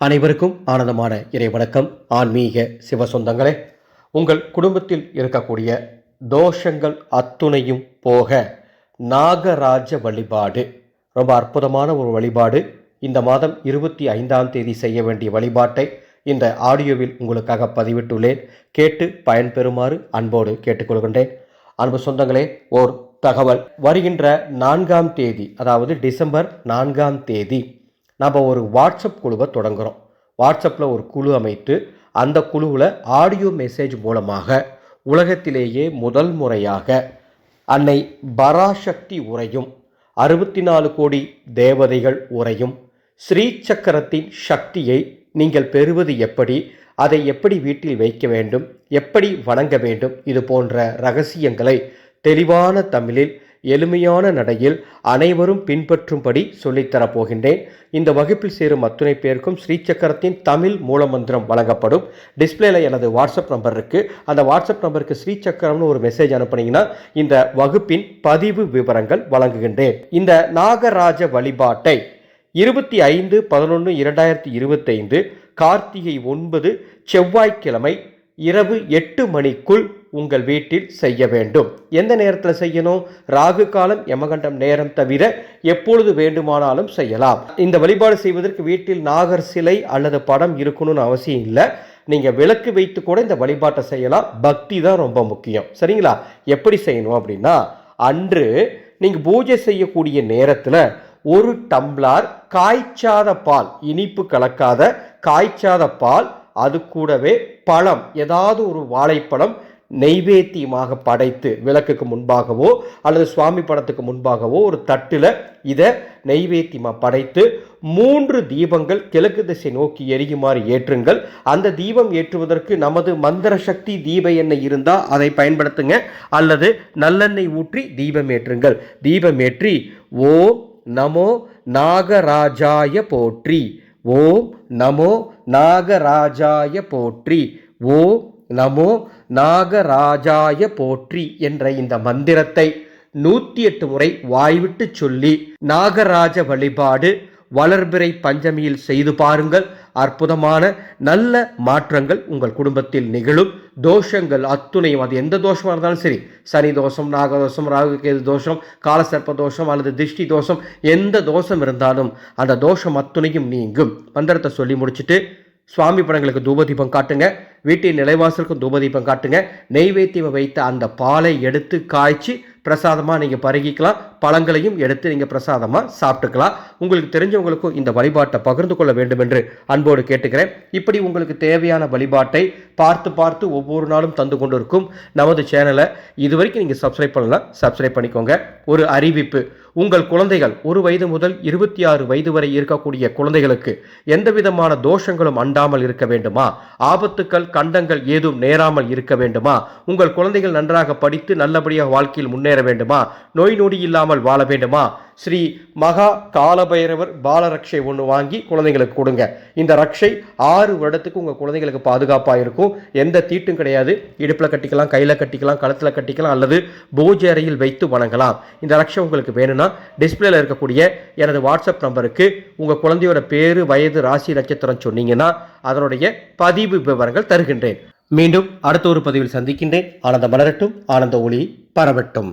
அனைவருக்கும் ஆனந்தமான இறைவணக்கம். ஆன்மீக சிவசொந்தங்களே, உங்கள் குடும்பத்தில் இருக்கக்கூடிய தோஷங்கள் அத்துணையும் போக நாகராஜ வழிபாடு ரொம்ப அற்புதமான ஒரு வழிபாடு. இந்த மாதம் 25ஆம் தேதி செய்ய வேண்டிய வழிபாட்டை இந்த ஆடியோவில் உங்களுக்காக பதிவிட்டுள்ளேன். கேட்டு பயன்பெறுமாறு அன்போடு கேட்டுக்கொள்கின்றேன். அன்பு சொந்தங்களே, ஓர் தகவல். வருகின்ற 4ஆம் தேதி, அதாவது டிசம்பர் 4ஆம் தேதி நம்ம ஒரு வாட்ஸ்அப் குழுவை தொடங்குகிறோம். வாட்ஸ்அப்பில் ஒரு குழு அமைத்து அந்த குழுவில் ஆடியோ மெசேஜ் மூலமாக உலகத்திலேயே முதல் முறையாக அன்னை பராசக்தி உரையும் 64 கோடி தேவதைகள் உரையும் ஸ்ரீ சக்கரத்தின் சக்தியை நீங்கள் பெறுவது எப்படி, அதை எப்படி வீட்டில் வைக்க வேண்டும், எப்படி வணங்க வேண்டும், இது போன்ற ரகசியங்களை தெளிவான தமிழில் எளிமையான நடையில் அனைவரும் பின்பற்றும்படி சொல்லித்தரப்போகின்றேன். இந்த வகுப்பில் சேரும் அத்துணை பேருக்கும் ஸ்ரீ சக்கரத்தின் தமிழ் மூலமந்திரம் வழங்கப்படும். டிஸ்பிளேல எனது வாட்ஸ்அப் நம்பர் இருக்குது. அந்த வாட்ஸ்அப் நம்பருக்கு ஸ்ரீ சக்கரம்னு ஒரு மெசேஜ் அனுப்புனீங்கன்னா இந்த வகுப்பின் பதிவு விவரங்கள் வழங்குகின்றேன். இந்த நாகராஜ வழிபாட்டை 25/11/2025 கார்த்திகை 9 செவ்வாய்க்கிழமை இரவு 8 மணிக்குள் உங்கள் வீட்டில் செய்ய வேண்டும். எந்த நேரத்தில் செய்யணும்? ராகு காலம், யமகண்டம் நேரம் தவிர எப்பொழுது வேண்டுமானாலும் செய்யலாம். இந்த வழிபாடு செய்வதற்கு வீட்டில் நாகர் சிலை அல்லது படம் இருக்கணும்னு அவசியம் இல்லை. நீங்கள் விளக்கு வைத்து கூட இந்த வழிபாட்டை செய்யலாம். பக்தி தான் ரொம்ப முக்கியம். சரிங்களா? எப்படி செய்யணும் அப்படின்னா, அன்று நீங்கள் பூஜை செய்யக்கூடிய நேரத்தில் ஒரு டம்ளர் காய்ச்சாத பால், இனிப்பு கலக்காத காய்ச்சாத பால், அது கூடவே பழம், ஏதாவது ஒரு வாழைப்பழம் நெய்வேத்தியமாக படைத்து விளக்குக்கு முன்பாகவோ அல்லது சுவாமி படத்துக்கு முன்பாகவோ ஒரு தட்டில் இதை நெய்வேத்தியமாக படைத்து 3 தீபங்கள் கிழக்கு திசை நோக்கி எரியுமாறு ஏற்றுங்கள். அந்த தீபம் ஏற்றுவதற்கு நமது மந்திர சக்தி தீப எண்ணெய் இருந்தால் அதை பயன்படுத்துங்க, அல்லது நல்லெண்ணெய் ஊற்றி தீபம் ஏற்றுங்கள். தீபம் ஏற்றி ஓம் நமோ நாகராஜாய போற்றி, ஓம் நமோ நாகராஜாய போற்றி, ஓம் நமோ நாகராஜாய போற்றி என்ற இந்த மந்திரத்தை 108 முறை வாய்விட்டு சொல்லி நாகராஜ வழிபாடு வளர்பிறை பஞ்சமியில் செய்து பாருங்கள். அற்புதமான நல்ல மாற்றங்கள் உங்கள் குடும்பத்தில் நிகழும். தோஷங்கள் அத்துணையும், அது எந்த தோஷமாக இருந்தாலும் சரி, சனி தோஷம், நாகதோஷம், ராகுகேது தோஷம், காலசர்ப்ப தோஷம் அல்லது திருஷ்டி தோஷம், எந்த தோஷம் இருந்தாலும் அந்த தோஷம் அத்துணையும் நீங்கும். மந்திரத்தை சொல்லி முடிச்சுட்டு சுவாமி படங்களுக்கு தூபதீபம் காட்டுங்க. வீட்டில் நிலைவாசலுக்கும் தூபதீபம் காட்டுங்க. நெய்வேத்தியம் வைத்த அந்த பாலை எடுத்து காய்ச்சி பிரசாதமாக நீங்கள் பருகிக்கலாம். பழங்களையும் எடுத்து நீங்கள் பிரசாதமாக சாப்பிட்டுக்கலாம். உங்களுக்கு தெரிஞ்சவங்களுக்கும் இந்த வழிபாட்டை பகிர்ந்து கொள்ள வேண்டும் என்று அன்போடு கேட்டுக்கிறேன். இப்படி உங்களுக்கு தேவையான வழிபாட்டை பார்த்து ஒவ்வொரு நாளும் தந்து கொண்டு இருக்கும் நமது சேனலை இதுவரைக்கும் நீங்கள் சப்ஸ்கிரைப் பண்ணலாம், சப்ஸ்கிரைப் பண்ணிக்கோங்க. ஒரு அறிவிப்பு: உங்கள் குழந்தைகள் 1 வயது முதல் 26 வயது வரை இருக்கக்கூடிய குழந்தைகளுக்கு எந்த விதமான தோஷங்களும் அண்டாமல் இருக்க வேண்டுமா? ஆபத்துக்கள் கண்டங்கள் ஏதும் நேராமல் இருக்க வேண்டுமா? உங்கள் குழந்தைகள் நன்றாக படித்து நல்லபடியாக வாழ்க்கையில் முன்னேற வேண்டுமா? நோய் நொடி இல்லாமல் வாழ வேண்டுமா? ஸ்ரீ மகா காலபைரவர் பாலரக்ஷை ஒன்று வாங்கி குழந்தைங்களுக்கு கொடுங்க. இந்த ரக்ஷை 6 வருடத்துக்கு உங்கள் குழந்தைகளுக்கு பாதுகாப்பாக இருக்கும். எந்த தீட்டும் கிடையாது. இடுப்பில் கட்டிக்கலாம், கையில் கட்டிக்கலாம், கழுத்தில் கட்டிக்கலாம், அல்லது பூஜை அறையில் வைத்து வணங்கலாம். இந்த ரக்ஷை உங்களுக்கு வேணும்னா டிஸ்பிளேல இருக்கக்கூடிய எனது வாட்ஸ்அப் நம்பருக்கு உங்கள் குழந்தையோட பேரு, வயது, ராசி, நட்சத்திரம் சொன்னீங்கன்னா அதனுடைய பதிவு விவரங்கள் தருகின்றேன். மீண்டும் அடுத்த ஒரு பதிவில் சந்திக்கின்றேன். ஆனந்த மலரட்டும், ஆனந்த ஒளி பரவட்டும்.